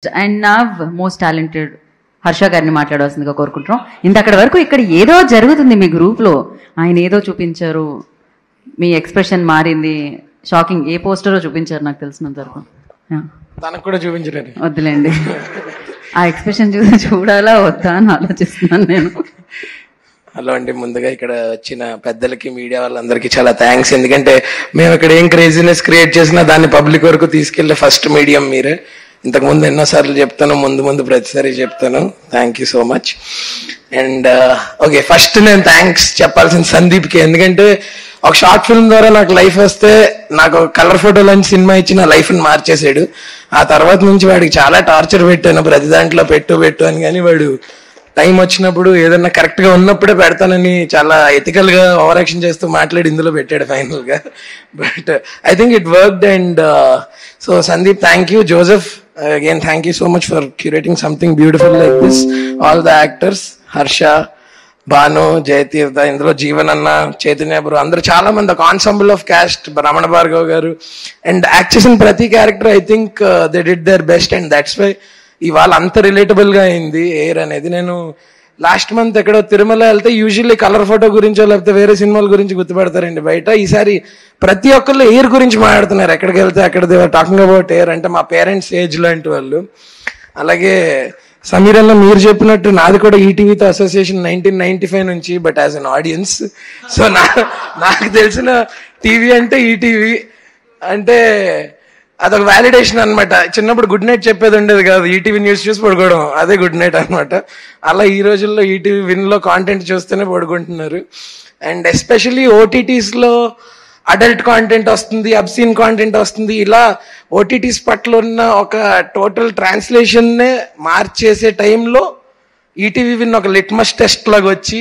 And now most talented Harsha గారిని మాట్లాడాల్సిందిగా కోరుకుంటున్నాం. ఇంతక్కడి వరకు ఇక్కడ ఏదో జరుగుతుంది మీ గ్రూప్లో, ఆయన ఏదో చూపించారు, మీ ఎక్స్ప్రెషన్ మారింది, షాకింగ్. ఏ పోస్టరో చూపించారు నాకు తెలిసినంత వరకు. తనకు కూడా చూపించలేదు, వద్దులేండి. ఆ ఎక్స్ప్రెషన్ చూడాలా వద్దా అని ఆలోచిస్తున్నాను నేను. హలో అండి, ముందుగా ఇక్కడ వచ్చిన పెద్దలకి, మీడియా వాళ్ళందరికీ చాలా థ్యాంక్స్. ఎందుకంటే మేము ఇక్కడ ఏం క్రేజీనెస్ క్రియేట్ చేసినా దాన్ని పబ్లిక్ వరకు తీసుకెళ్లే ఫస్ట్ మీడియం మీరే. ఇంతకు ముందు ఎన్నోసార్లు చెప్తాను, ముందు ప్రతిసారి చెప్తాను. Thank you so much. And okay, first నేను థ్యాంక్స్ చెప్పాల్సిన సందీప్కి. ఎందుకంటే ఒక షార్ట్ ఫిల్మ్ ద్వారా నాకు లైఫ్ వస్తే, నాకు కలర్ ఫోటోలని సినిమా ఇచ్చి నా లైఫ్ని మార్చేసాడు. ఆ తర్వాత నుంచి వాడికి చాలా టార్చర్ పెట్టాను, ప్రతి దాంట్లో పెట్టు అని. కానీ వాడు టైం వచ్చినప్పుడు ఏదన్నా కరెక్ట్ గా ఉన్నప్పుడే పెడతానని చాలా ఎథికల్ గా ఓవర్ యాక్షన్ చేస్తూ మాట్లాడి ఇందులో పెట్టాడు ఫైనల్ గా. But I think it worked. And so Sandeep, thank you. Joseph, again thank you so much for curating something beautiful like this. All the actors, Harsha, Bhanu, Jayateertha, ఇందులో జీవన్ అన్న, చైతన్య బ్రో, అందరూ చాలా మంది, ఒక ensemble of cast, Ramana Bhargav గారు. అండ్ యాక్ట్ చేసిన ప్రతి character I think they did their best. And that's why ఇవాళ అంత రిలేటబుల్ గా అయింది ఎయిర్ అనేది. నేను లాస్ట్ మంత్ ఎక్కడో తిరుమల వెళ్తే యూజువల్లీ కలర్ ఫోటో గురించో లేకపోతే వేరే సినిమాల గురించి గుర్తుపెడతారండి బయట. ఈసారి ప్రతి ఒక్కళ్ళు ఎయిర్ గురించి మాట్లాడుతున్నారు. ఎక్కడికి వెళ్తే అక్కడ టాకింగ్ అబౌట్ ఎయిర్. అంటే మా పేరెంట్స్ ఏజ్ లాంటి వాళ్ళు. అలాగే సమీర్ అన్న, మీరు చెప్పినట్టు నాది కూడా ఈటీవీతో అసోసియేషన్ 1995 నుంచి, but as an audience. So నాకు తెలిసిన టీవీ అంటే ఈటీవీ. అంటే అదొక వ్యాలిడేషన్ అనమాట. చిన్నప్పుడు గుడ్ నైట్ చెప్పేది ఉండేది కాదు, ఈటీవీ న్యూస్ చూసి పడుకోవడం, అదే గుడ్ నైట్ అనమాట. అలా ఈ రోజుల్లో ఈటీవీ విన్ లో కాంటెంట్ చూస్తేనే పడుకుంటున్నారు. అండ్ ఎస్పెషల్లీ ఓటీటీస్ లో అడల్ట్ కాంటెంట్ వస్తుంది, అబ్సీన్ కాంటెంట్ వస్తుంది. ఇలా ఓటీటీస్ పట్ల ఉన్న ఒక టోటల్ ట్రాన్స్లేషన్ నే మార్చేసే టైంలో ఈటీవీ విన్ ఒక లిట్మస్ టెస్ట్ లాగా వచ్చి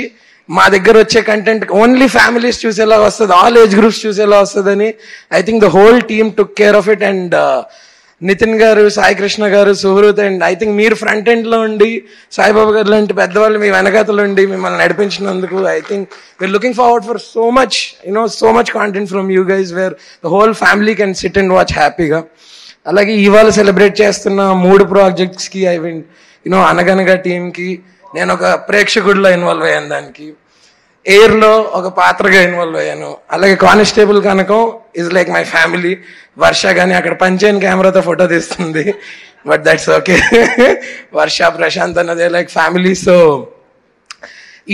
మా దగ్గర వచ్చే కంటెంట్ ఓన్లీ ఫ్యామిలీస్ చూసేలా వస్తుంది, ఆల్ ఏజ్ గ్రూప్స్ చూసేలా వస్తుందని I think the whole team took care of it. And Nitin గారు, సాయి కృష్ణ గారు, సుహృత్, అండ్ ఐ థింక్ మీరు ఫ్రంట్ ఎండ్ లో ఉండి, సాయిబాబా గారు లాంటి పెద్దవాళ్ళు మీ వెనకాతలు ఉండి మిమ్మల్ని నడిపించినందుకు I think we are looking forward for so much content from you guys where the whole family can sit and watch హ్యాపీగా. అలాగే ఇవాళ సెలబ్రేట్ చేస్తున్న 3 ప్రాజెక్ట్స్ కి, ఐ మీన్ అనగనగా టీమ్ కి నేను ఒక ప్రేక్షకుడిలో ఇన్వాల్వ్ అయ్యాను, దానికి ఎయిర్ లో ఒక పాత్రగా ఇన్వాల్వ్ అయ్యాను. అలాగే constable Kanakam is like my family. Varsha గానీ అక్కడ పంచైన కెమెరాతో ఫోటో తీస్తుంది, but that's okay. Varsha, Prashanth అన్నదే like family. So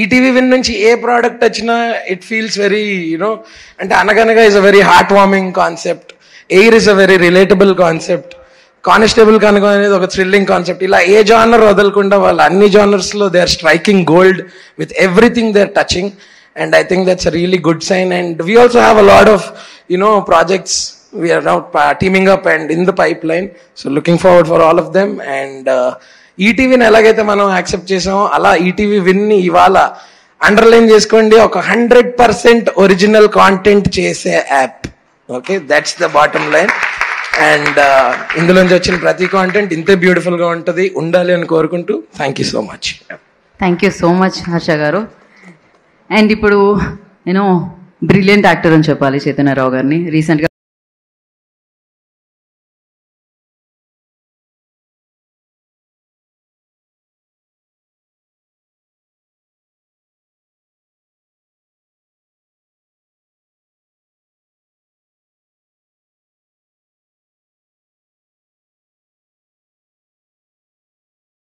ETV Win నుంచి ఏ ప్రోడక్ట్ వచ్చినా ఇట్ ఫీల్స్ వెరీ అంటే Anaganaga is a very heart warming concept, Air is a very relatable concept, constable కనుక అనేది ఒక థ్రిల్లింగ్ కాన్సెప్ట్. ఇలా ఏ జానర్ వదలకుండా వాళ్ళు అన్ని జానర్స్ లో they are striking gold with everything they are touching. And I think that's a really good sign. And we also have a lot of projects we are now teaming up and in the pipeline, so looking forward for all of them. And ఈటీవీని ఎలాగైతే మనం accept చేసామో అలా ETV win ని ఇవాళ underline చేసుకోండి, ఒక 100% original content చేసే app. Okay, that's the bottom line. And ఇందులోంచి వచ్చిన ప్రతి కాంటెంట్ ఇంతే బ్యూటిఫుల్ గా ఉండాలి అని కోరుకుంటూ thank you so much. Thank you so much Harsha గారు. అండ్ ఇప్పుడు బ్రిలియంట్ యాక్టర్ అని చెప్పాలి చైతన్యరావు గారిని. రీసెంట్గా